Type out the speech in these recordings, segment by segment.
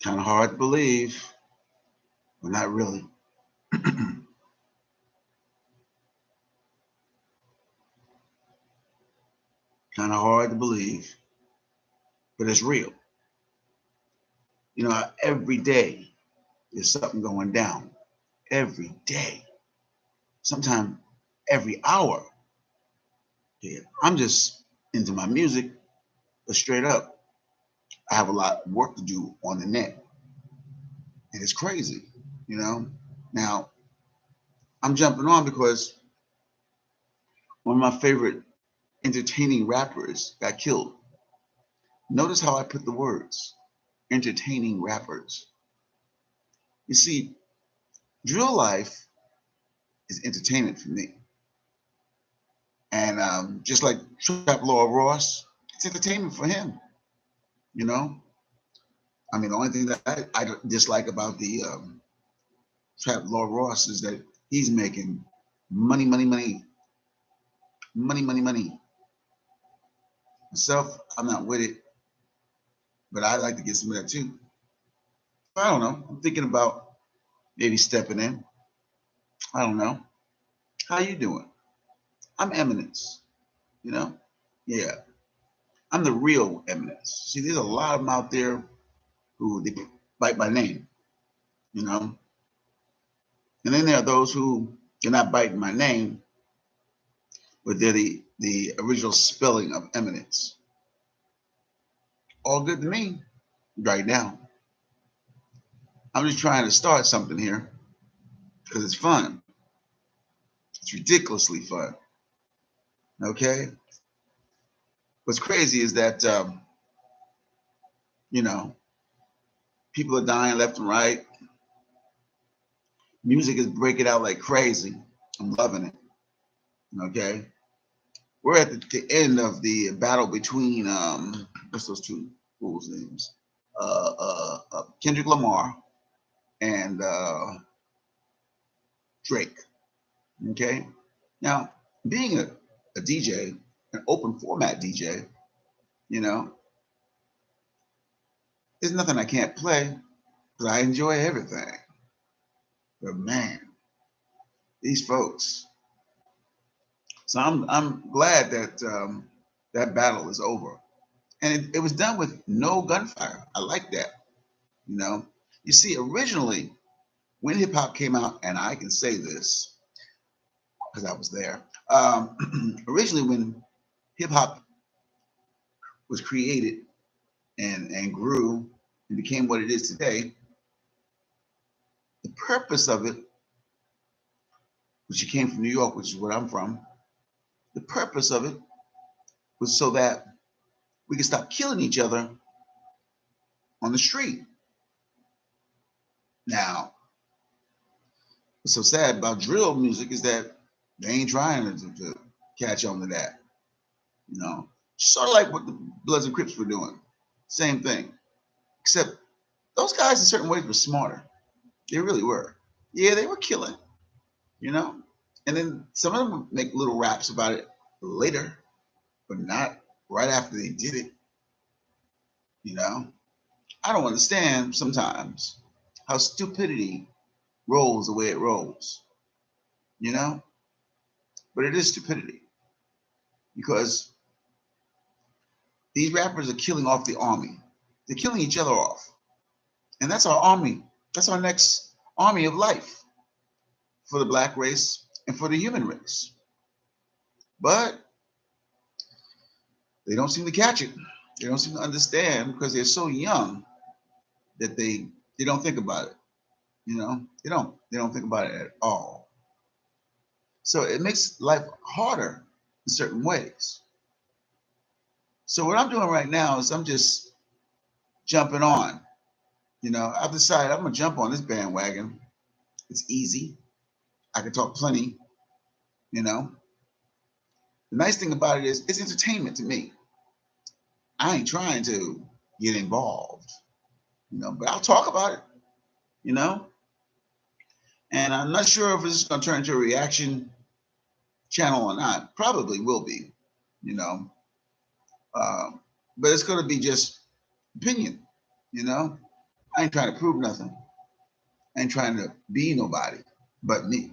Kind of hard to believe, but not really. Kind of hard to believe, but it's real. You know, every day there's something going down. Every day. Sometimes every hour. Yeah. I'm just into my music, but straight up, I have a lot of work to do on the net. And it's crazy, you know? Now, I'm jumping on because one of my favorite entertaining rappers got killed. Notice how I put the words entertaining rappers. You see, drill life is entertainment for me. And just like Trap Law Ross, it's entertainment for him, you know? I mean, the only thing that I dislike about the Trap Law Ross is that he's making money, money, money, money, money, money. Myself, I'm not with it, but I like to get some of that too. I don't know. I'm thinking about maybe stepping in. I don't know. How you doing? I'm Eminence, you know? Yeah. I'm the real Eminence. See, there's a lot of them out there who they bite my name, you know? And then there are those who they're not biting my name, but they're the original spelling of Eminence. All good to me right now. I'm just trying to start something here because it's fun. It's ridiculously fun. Okay? What's crazy is that, you know, people are dying left and right. Music is breaking out like crazy. I'm loving it. Okay? We're at the end of the battle between, what's those two fools' names? Kendrick Lamar and Drake. Okay? Now, being a DJ, an open format DJ, you know, there's nothing I can't play because I enjoy everything. But man, these folks. So I'm glad that that battle is over, and it was done with no gunfire. I like that. You know, you see, originally when hip hop came out, and I can say this because I was there. Originally, when hip hop was created and grew and became what it is today, the purpose of it, which it came from New York, which is where I'm from, the purpose of it was so that we could stop killing each other on the street. Now, what's so sad about drill music is that they ain't trying to catch on to that. You know, sort of like what the Bloods and Crips were doing. Same thing, except those guys in certain ways were smarter. They really were. Yeah, they were killing, you know. And then some of them would make little raps about it later, but not right after they did it. You know, I don't understand sometimes how stupidity rolls the way it rolls. You know, but it is stupidity because these rappers are killing off the army. They're killing each other off. And that's our army. That's our next army of life for the black race and for the human race. But they don't seem to catch it. They don't seem to understand because they're so young that they don't think about it. You know, they don't think about it at all. So it makes life harder in certain ways. So what I'm doing right now is I'm just jumping on. You know, I've decided I'm gonna jump on this bandwagon. It's easy. I can talk plenty. You know, the nice thing about it is it's entertainment to me. I ain't trying to get involved. You know, but I'll talk about it. You know, and I'm not sure if this is gonna turn into a reaction channel or not. Probably will be. You know, uh, but it's gonna be just opinion. You know, I ain't trying to prove nothing. I ain't trying to be nobody but me.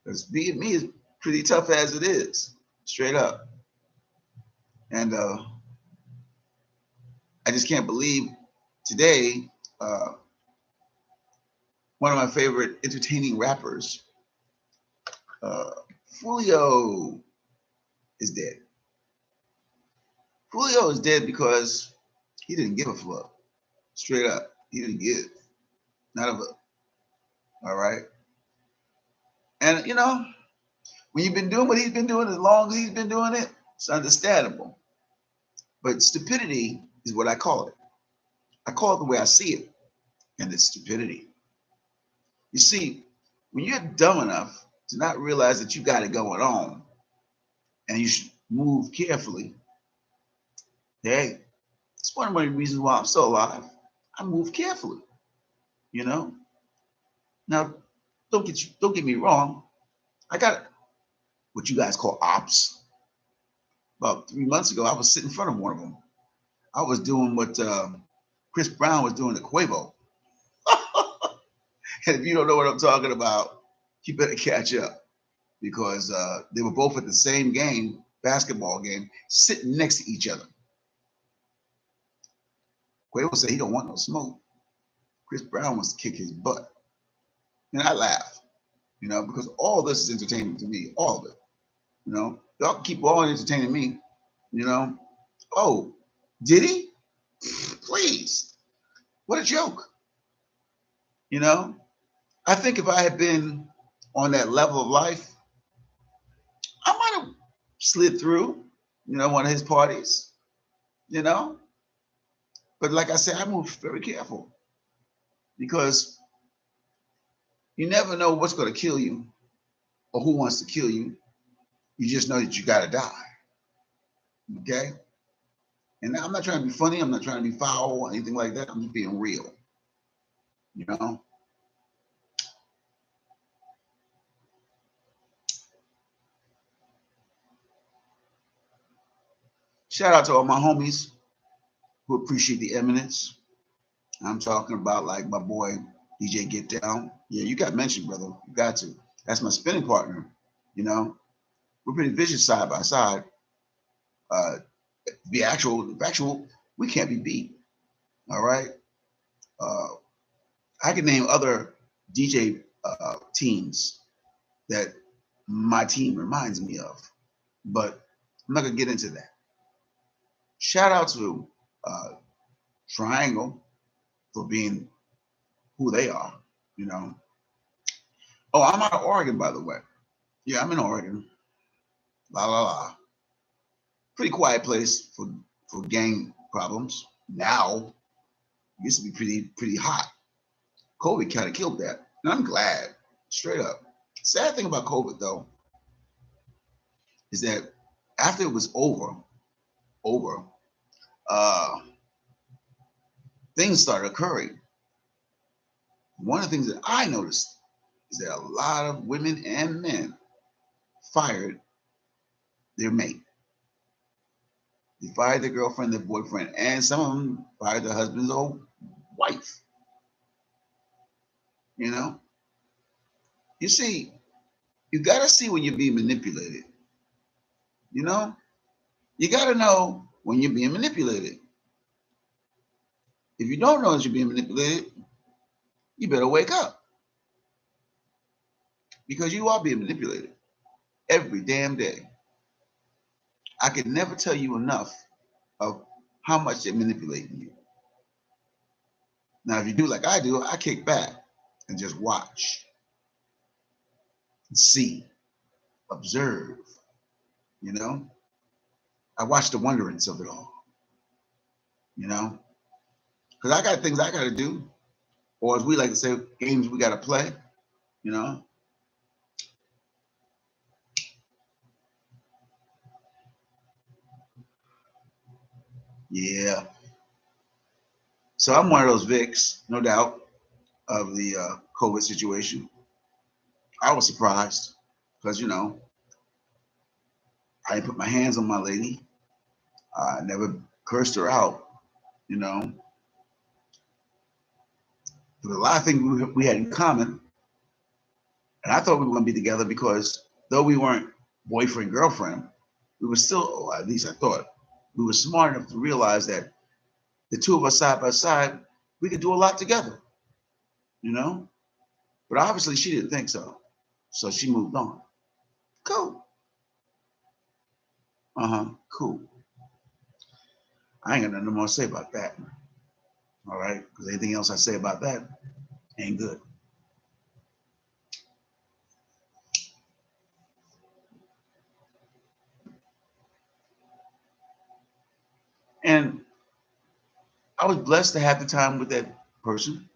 Because being me is pretty tough as it is, straight up. And I just can't believe today uh, one of my favorite entertaining rappers, uh, Julio, is dead. Julio is dead because he didn't give a fuck. Straight up, he didn't give. Not a fuck. All right. And you know, when you've been doing what he's been doing as long as he's been doing it, it's understandable. But stupidity is what I call it. I call it the way I see it, and it's stupidity. You see, when you're dumb enough to not realize that you got it going on and you should move carefully, hey, it's one of the reasons why I'm still alive. I move carefully, you know. Now, don't get me wrong. I got what you guys call ops. About 3 months ago, I was sitting in front of one of them. I was doing what Chris Brown was doing to Quavo. And if you don't know what I'm talking about, you better catch up because they were both at the same game, basketball game, sitting next to each other. Quavo said he don't want no smoke. Chris Brown wants to kick his butt. And I laugh, you know, because all this is entertainment to me, all of it. You know, y'all can keep on entertaining me, you know. Oh, did he? Please. What a joke. You know, I think if I had been on that level of life, I might have slid through, you know, one of his parties, you know. But like I said, I move very careful because you never know what's going to kill you or who wants to kill you. You just know that you got to die. Okay. And I'm not trying to be funny. I'm not trying to be foul or anything like that. I'm just being real, you know. Shout out to all my homies who appreciate the eminence. I'm talking about like my boy DJ Get Down. Yeah, you got mentioned, brother. You got to. That's my spinning partner. You know, we're pretty vicious side by side. Uh, factual, we can't be beat. All right. Uh, I can name other DJ teams that my team reminds me of, but I'm not gonna get into that. Shout out to uh, Triangle for being who they are. You know. Oh, I'm out of Oregon, by the way. Yeah, I'm in Oregon. La la la. Pretty quiet place for gang problems. Now it used to be pretty hot. COVID kind of killed that, and I'm glad. Straight up. Sad thing about COVID though is that after it was over, uh, things started occurring. One of the things that I noticed is that a lot of women and men fired their mate. They fired their girlfriend, their boyfriend, and some of them fired their husband's old wife. You know, you see, you got to see when you're being manipulated. You know, you got to know when you're being manipulated. If you don't know that you're being manipulated, you better wake up because you are being manipulated every damn day. I can never tell you enough of how much they're manipulating you. Now, if you do like I do, I kick back and just watch, and see, observe. You know, I watch the wonderance of it all. You know, because I got things I got to do, or as we like to say, games we got to play. You know, yeah. So I'm one of those Vicks, no doubt, of the COVID situation. I was surprised because you know I didn't put my hands on my lady. I never cursed her out. You know, There were a lot of things we had in common, and I thought we were going to be together because though we weren't boyfriend girlfriend, we were still, or at least I thought, we were smart enough to realize that the two of us side by side, we could do a lot together, you know. But obviously, she didn't think so, so she moved on. Cool. Cool. I ain't got nothing more to say about that. All right, because anything else I say about that ain't good. And I was blessed to have the time with that person.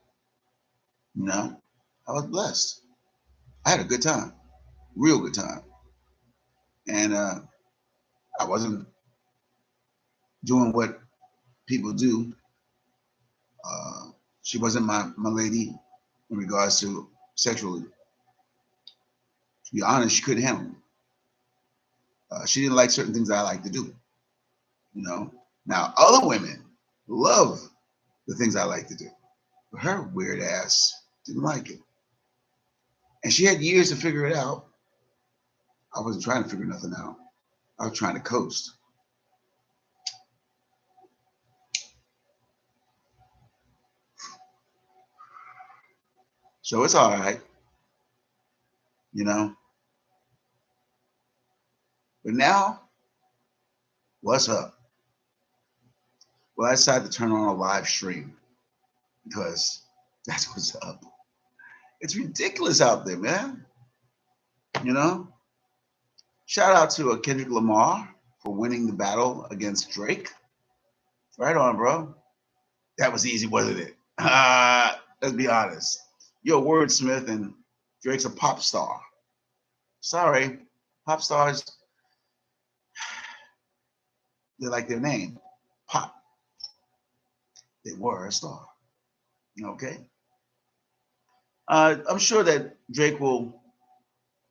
You know, I was blessed. I had a good time, real good time, and I wasn't doing what people do. Uh, she wasn't my lady in regards to sexually. To be honest, she couldn't handle me. She didn't like certain things that I like to do. You know. Now other women love the things I like to do, but her weird ass didn't like it, and she had years to figure it out. I wasn't trying to figure nothing out. I was trying to coast. So it's all right, you know. But now, what's up? Well, I decided to turn on a live stream because that's what's up. It's ridiculous out there, man. You know? Shout out to Kendrick Lamar for winning the battle against Drake. Right on, bro. That was easy, wasn't it? Let's be honest. You're a wordsmith and Drake's a pop star. Sorry, pop stars, they like their name. Pop. They were a star. Okay? I'm sure that Drake will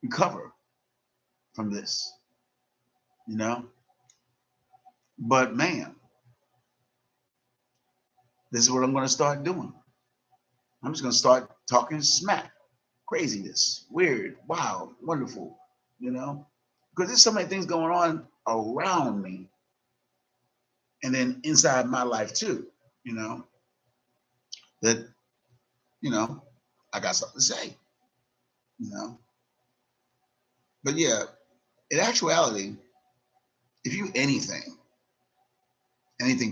recover from this, you know? But man, this is what I'm going to start doing. I'm just going to start talking smack, craziness, weird, wild, wonderful, you know? Because there's so many things going on around me and then inside my life too, you know, that, you know, I got something to say, you know? But yeah, in actuality, if you anything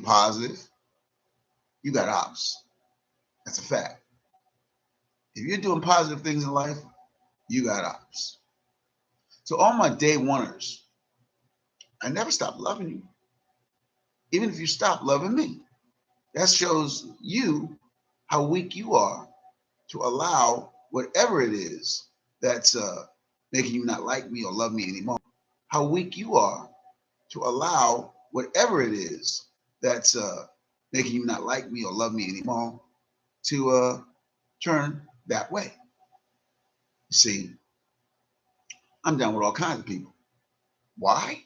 positive, you got ops. That's a fact. If you're doing positive things in life, you got ops. So all my day oneers, I never stop loving you. Even if you stop loving me, that shows you how weak you are to allow whatever it is that's making you not like me or love me anymore. How weak you are to allow whatever it is that's making you not like me or love me anymore to turn that way. You see, I'm down with all kinds of people. Why?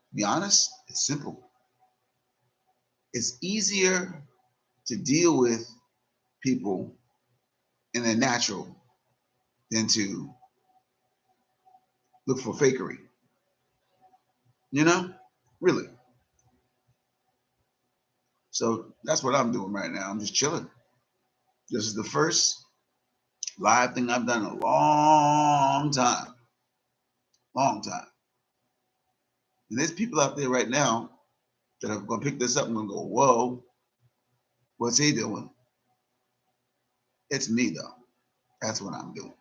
To be honest, it's simple. It's easier to deal with people in their natural than to look for fakery. You know? Really. So that's what I'm doing right now. I'm just chilling. This is the first live thing I've done in a long time. Long time. And there's people out there right now that are going to pick this up and going to go, whoa, what's he doing? It's me, though. That's what I'm doing.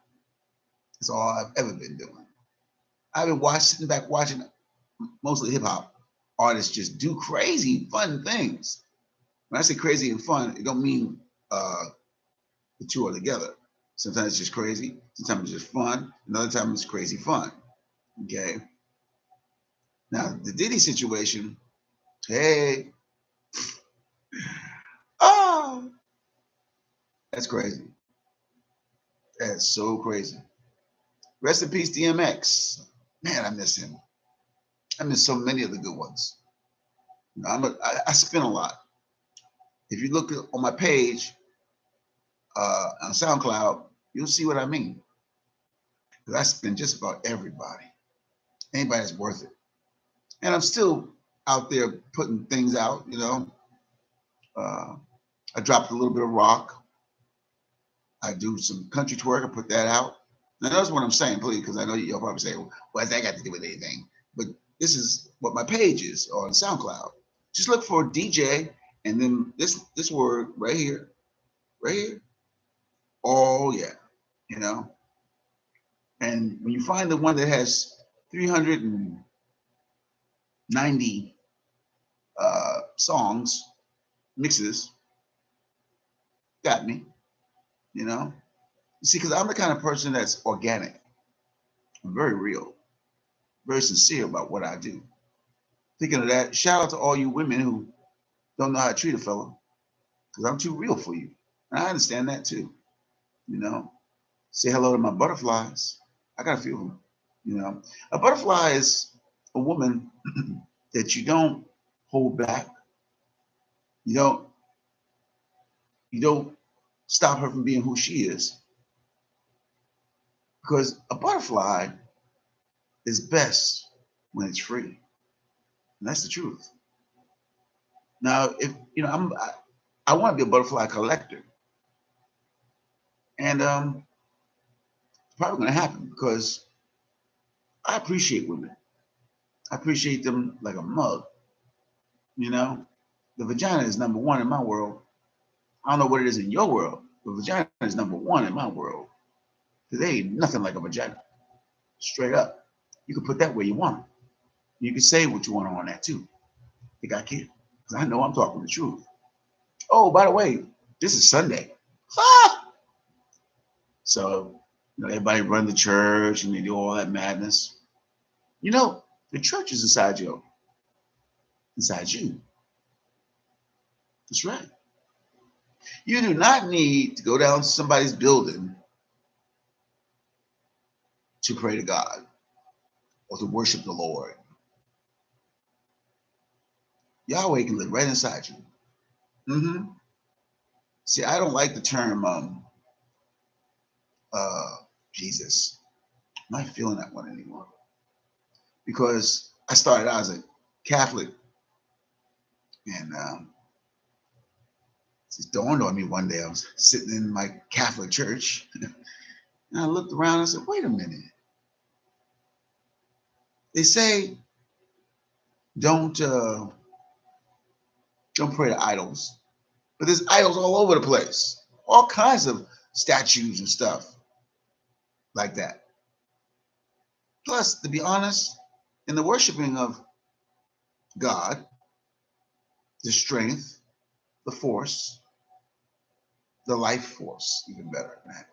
That's all I've ever been doing. I've been sitting back watching mostly hip hop artists just do crazy, fun things. When I say crazy and fun, it don't mean the two are together. Sometimes it's just crazy. Sometimes it's just fun. Another time it's crazy fun. Okay. Now the Diddy situation. Hey. Oh, that's crazy. That's so crazy. Rest in peace, DMX. Man, I miss him. I miss so many of the good ones. You know, I spin a lot. If you look on my page, on SoundCloud, you'll see what I mean. Because I spin just about everybody, anybody that's worth it. And I'm still out there putting things out, you know. Uh, I dropped a little bit of rock. I do some country twerk. I put that out. Now, that's what I'm saying, please, because I know you'll probably say, well, what's that got to do with anything? But this is what my page is on SoundCloud. Just look for DJ and then this word right here. Oh, yeah, you know. And when you find the one that has 390 songs, mixes, got me, you know. You see, because I'm the kind of person that's organic. I'm very real, very sincere about what I do. Thinking of that, shout out to all you women who don't know how to treat a fella, because I'm too real for you. And I understand that too, you know. Say hello to my butterflies. I got a few of them, you know. A butterfly is a woman that you don't hold back. You don't you don't stop her from being who she is. Because a butterfly is best when it's free. And that's the truth. Now, if you know, I want to be a butterfly collector, and it's probably going to happen because I appreciate women. I appreciate them like a mug. You know, the vagina is number one in my world. I don't know what it is in your world, but vagina is number one in my world. There ain't nothing like a vagina. Straight up. You can put that where you want it. You can say what you want on that too. Think I can? Because I know I'm talking the truth. Oh, by the way, this is Sunday. Ah! So, you know, everybody run the church and they do all that madness. You know, the church is inside you. Inside you. That's right. You do not need to go down to somebody's building to pray to God or to worship the Lord. Yahweh can live right inside you. Mm-hmm. See, I don't like the term uh, Jesus. I'm not feeling that one anymore because I started out as a Catholic, and it just dawned on me one day. I was sitting in my Catholic church, and I looked around and said, "Wait a minute. They say don't uh, don't pray to idols, but there's idols all over the place, all kinds of statues and stuff like that. Plus, to be honest, in the worshiping of God, the strength, the force, the life force, even better, man.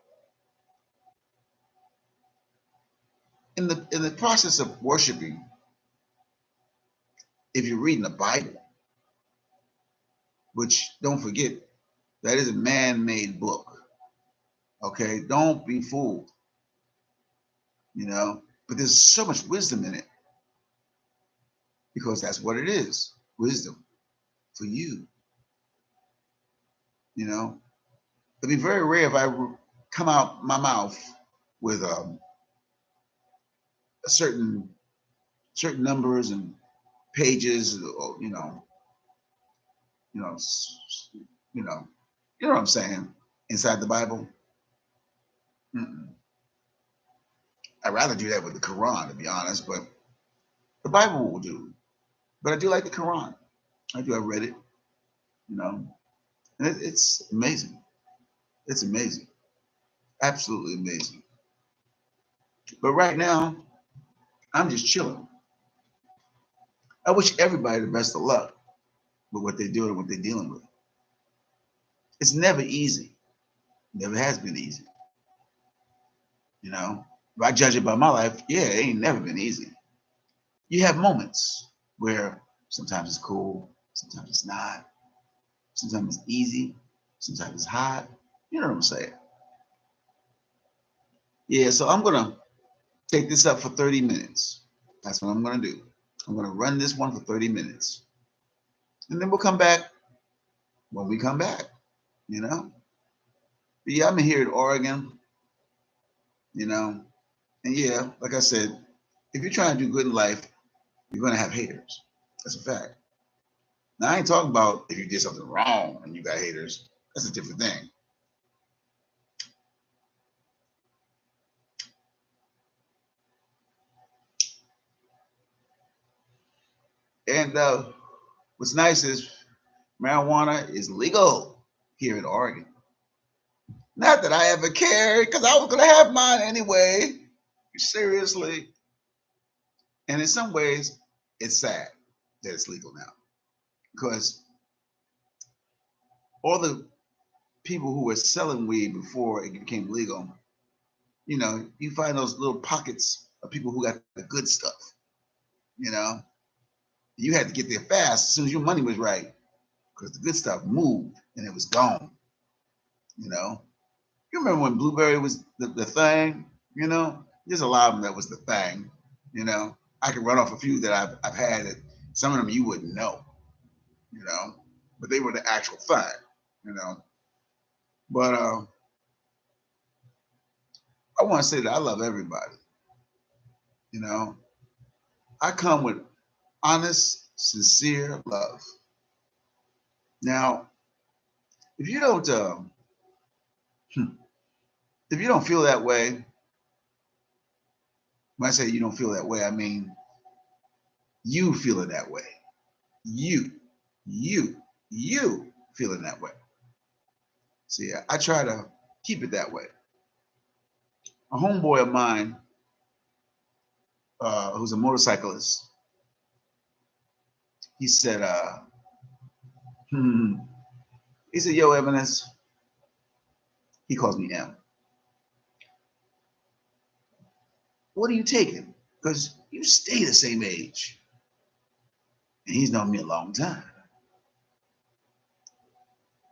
In the process of worshiping, if you're reading the Bible, which don't forget that is a man-made book. Okay, don't be fooled. You know, but there's so much wisdom in it because that's what it is, wisdom for you. You know, it'd be very rare if I come out my mouth with a certain numbers and pages, or you know, you know, you know what I'm saying inside the Bible. Mm-mm. I'd rather do that with the Quran, to be honest, but the Bible will do. But I do like the Quran. I do. I read it, you know, and it's amazing. It's amazing, absolutely amazing. But right now, I'm just chilling. I wish everybody the best of luck with what they're doing and what they're dealing with. It's never easy. Never has been easy. You know, if I judge it by my life, yeah, it ain't never been easy. You have moments where sometimes it's cool, sometimes it's not, sometimes it's easy, sometimes it's hot. You know what I'm saying? Yeah, so I'm gonna take this up for 30 minutes. That's what I'm gonna do. I'm gonna run this one for 30 minutes. And then we'll come back when we come back, you know? But yeah, I'm here in Oregon, you know, and yeah, like I said, if you're trying to do good in life, you're gonna have haters. That's a fact. Now I ain't talking about if you did something wrong and you got haters. That's a different thing. And what's nice is marijuana is legal here in Oregon. Not that I ever cared, because I was gonna have mine anyway. Seriously. And in some ways, it's sad that it's legal now. Because all the people who were selling weed before it became legal, you find those little pockets of people who got the good stuff. You know, you had to get there fast as soon as your money was right, because the good stuff moved and it was gone. You know, you remember when blueberry was the thing? There's a lot of them that was the thing. I can run off a few that I've had. That some of them you wouldn't know. You know, but they were the actual thing. You know, but I want to say that I love everybody. You know, I come with honest, sincere love. Now, if you don't, if you don't feel that way, when I say you don't feel that way, I mean you feeling that way. You, you, you feeling that way. See, I try to keep it that way. A homeboy of mine, who's a motorcyclist, he said, hmm, he said, "Yo, Eminence," he calls me M. "What are you taking? Because you stay the same age." And he's known me a long time.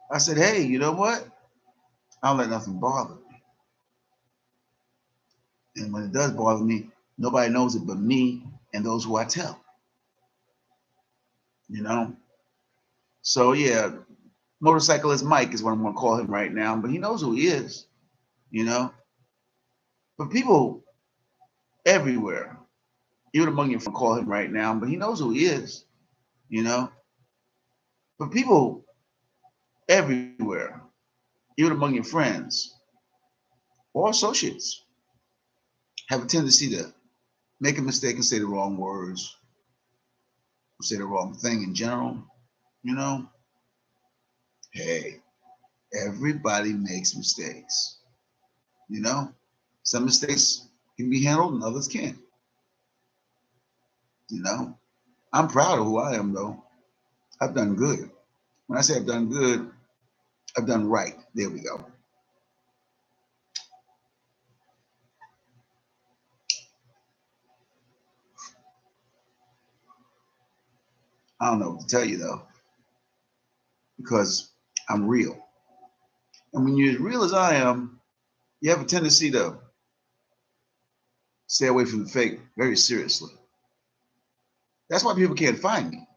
I said, "Hey, you know what? I don't let nothing bother me. And when it does bother me, nobody knows it but me and those who I tell." You know? So yeah, motorcyclist Mike is what I'm gonna call him right now, but he knows who he is, you know. But people everywhere, even among your friends, call him right now, but he knows who he is, you know. But people everywhere, even among your friends or associates, have a tendency to make a mistake and say the wrong words, say the wrong thing in general, you know. Hey, everybody makes mistakes, you know. Some mistakes can be handled and others can't, you know. I'm proud of who I am, though. I've done good. When I say I've done good, I've done right. There we go. I don't know what to tell you, though, because I'm real. And when you're as real as I am, you have a tendency to stay away from the fake very seriously. That's why people can't find me,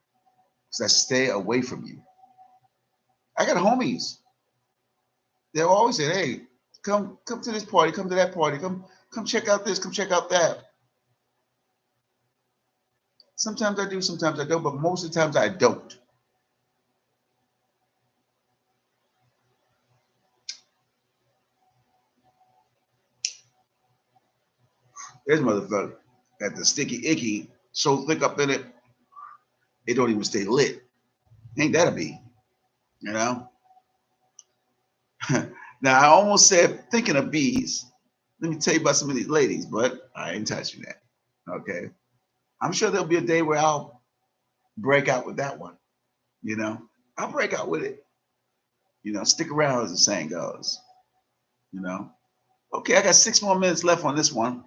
because I stay away from you. I got homies. They'll always say, "Hey, come to this party, come to that party, come check out this, come check out that." Sometimes I do, sometimes I don't, but most of the times I don't. This motherfucker got the sticky icky so thick up in it, it don't even stay lit. Ain't that a bee? You know? Now I almost said thinking of bees. Let me tell you about some of these ladies, but I ain't touching that. Okay. I'm sure there'll be a day where I'll break out with that one. You know? I'll break out with it. Stick around as the saying goes. You know. Okay, I got 6 more minutes left on this one.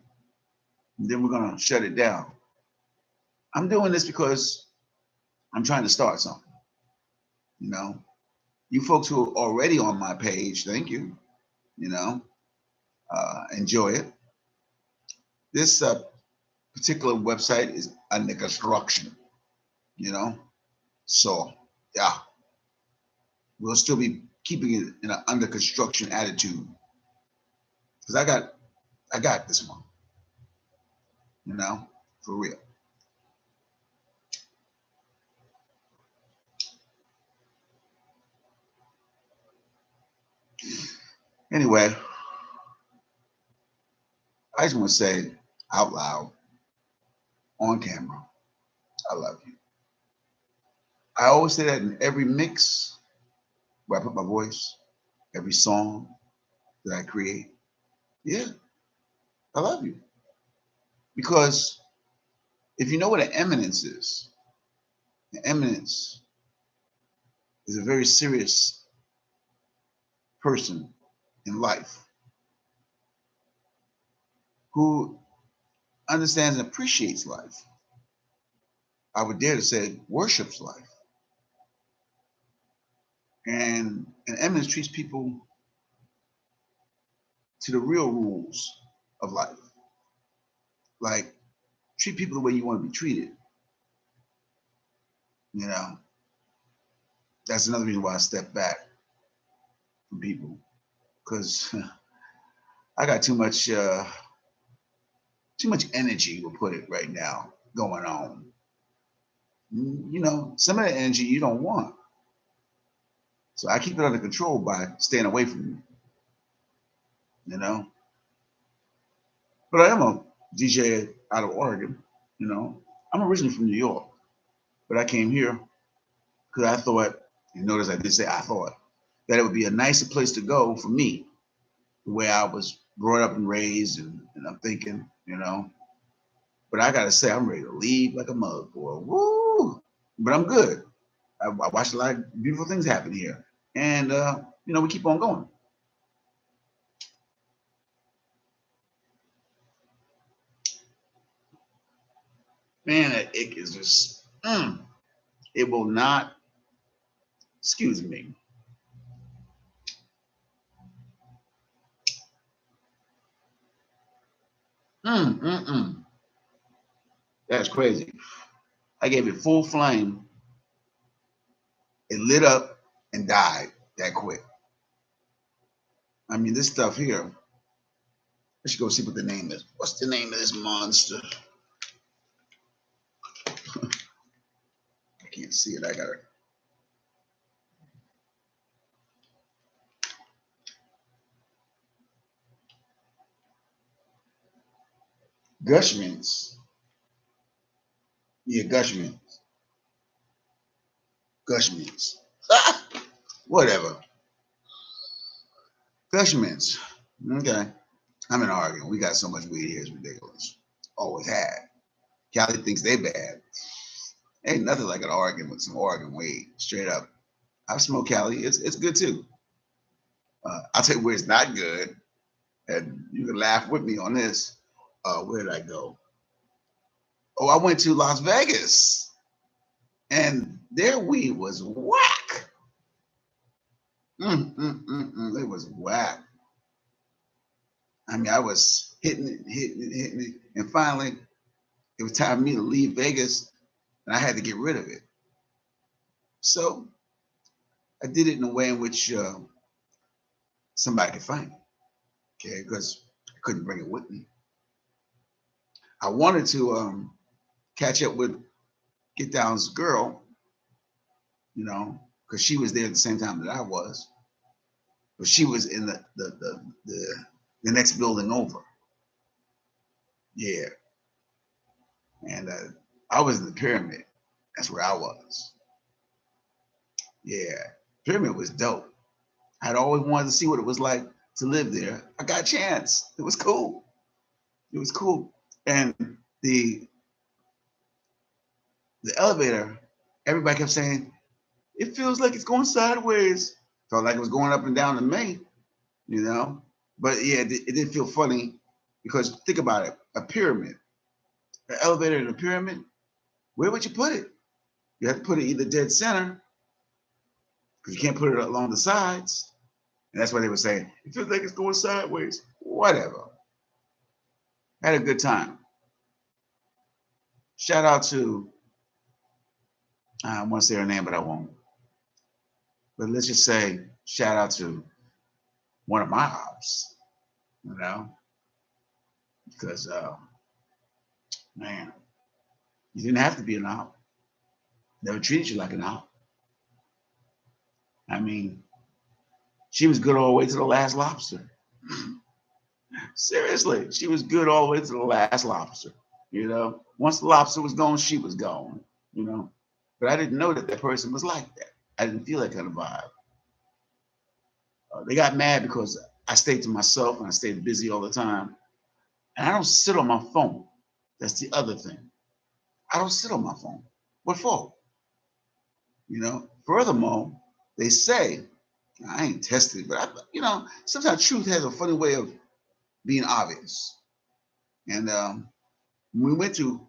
And then we're gonna shut it down. I'm doing this because I'm trying to start something. You know, you folks who are already on my page, thank you. You know, enjoy it. This particular website is under construction. You know, so yeah, we'll still be keeping it in an under construction attitude. Because I got this one, you know, for real. Anyway, I just want to say out loud, on camera, I love you. I always say that in every mix where I put my voice, every song that I create. Yeah, I love you. Because if you know what an eminence is, an eminence is a very serious person in life who understands and appreciates life. I would dare to say worships life. And an eminence treats people to the real rules of life. Like, treat people the way you want to be treated. You know, that's another reason why I step back from people, because I got too much energy, we'll put it right now, going on. You know, some of the energy you don't want. So I keep it under control by staying away from you. You know, but I am a DJ out of Oregon. You know, I'm originally from New York, but I came here because I thought, you notice I did say I thought, that it would be a nicer place to go for me, the way I was brought up and raised, and I'm thinking, you know. But I gotta say, I'm ready to leave like a mug, boy. Woo! But I'm good. I watched a lot of beautiful things happen here, and you know, we keep on going. Man, that ick is just, it will not. Excuse me. Mm, mm, mm. That's crazy. I gave it full flame. It lit up and died that quick. I mean, this stuff here. Let's go see what the name is. What's the name of this monster? I can't see it. I got it. Gushmans. Yeah, Gushmans. Gushmans. Whatever. Gushmans. Okay. I'm in Oregon. We got so much weed here. It's ridiculous. Always had. Cali thinks they bad. Ain't nothing like an Oregon with some Oregon weed. Straight up. I've smoked Cali. It's good too. I'll tell you where it's not good, and you can laugh with me on this. Where did I go? Oh, I went to Las Vegas, and their weed was whack. It was whack. I mean, I was hitting it, and finally, it was time for me to leave Vegas, and I had to get rid of it. So I did it in a way in which somebody could find it, okay? Because I couldn't bring it with me. I wanted to catch up with Get Down's girl, you know, because she was there at the same time that I was, but she was in the next building over. Yeah, and I was in the pyramid. That's where I was. Yeah, pyramid was dope. I'd always wanted to see what it was like to live there. I got a chance. It was cool. It was cool. And the the elevator, everybody kept saying, it feels like it's going sideways. Felt like it was going up and down to me, you know. But yeah, it did feel funny because think about it, a pyramid, an elevator in a pyramid, where would you put it? You have to put it either dead center because you can't put it along the sides. And that's why they were saying, it feels like it's going sideways. Whatever. Had a good time. Shout out to, I want to say her name, but I won't. But let's just say, shout out to one of my ops, you know, because man, you didn't have to be an op. Never treated you like an op. I mean, she was good all the way to the last lobster. Seriously, she was good all the way to the last lobster. You know, once the lobster was gone, she was gone. You know, but I didn't know that that person was like that. I didn't feel that kind of vibe. They got mad because I stayed to myself and I stayed busy all the time. And I don't sit on my phone. That's the other thing. I don't sit on my phone. What for? You know. Furthermore, they say I ain't tested, but sometimes truth has a funny way of being obvious. And when we went to,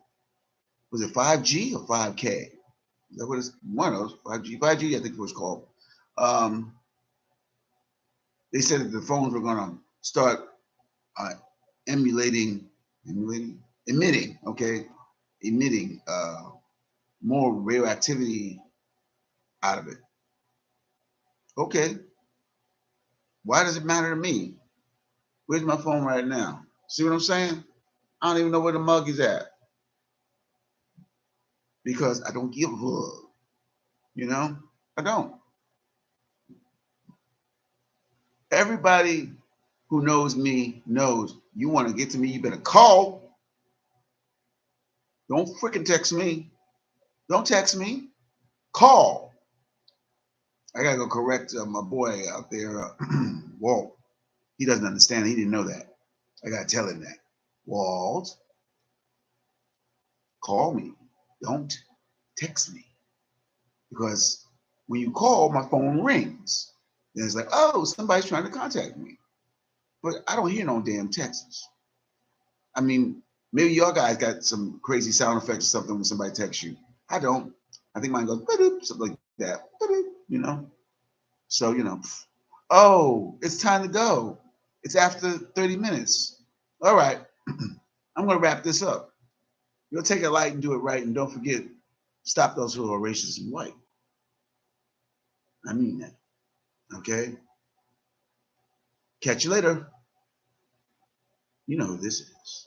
was it 5G or 5K? Is that what it's one of those? 5G, 5G, I think it was called. Um, they said that the phones were going to start uh, emitting, okay, emitting more radioactivity out of it. Okay, why does it matter to me? Where's my phone right now? See what I'm saying? I don't even know where the mug is at because I don't give a fuck. You know, I don't. Everybody who knows me knows you want to get to me, you better call. Don't freaking text me. Don't text me. Call. I gotta go correct my boy out there, Walt. He doesn't understand. He didn't know that. I gotta tell him that. Walt, call me. Don't text me because when you call, my phone rings. And it's like, oh, somebody's trying to contact me, but I don't hear no damn texts. I mean, maybe y'all guys got some crazy sound effects or something when somebody texts you. I don't. I think mine goes something like that. You know. So oh, it's time to go. It's after 30 minutes. All right, I'm gonna wrap this up. You'll take it light and do it right, and don't forget, stop those who are racist and white. I mean that. Okay. Catch you later. You know who this is.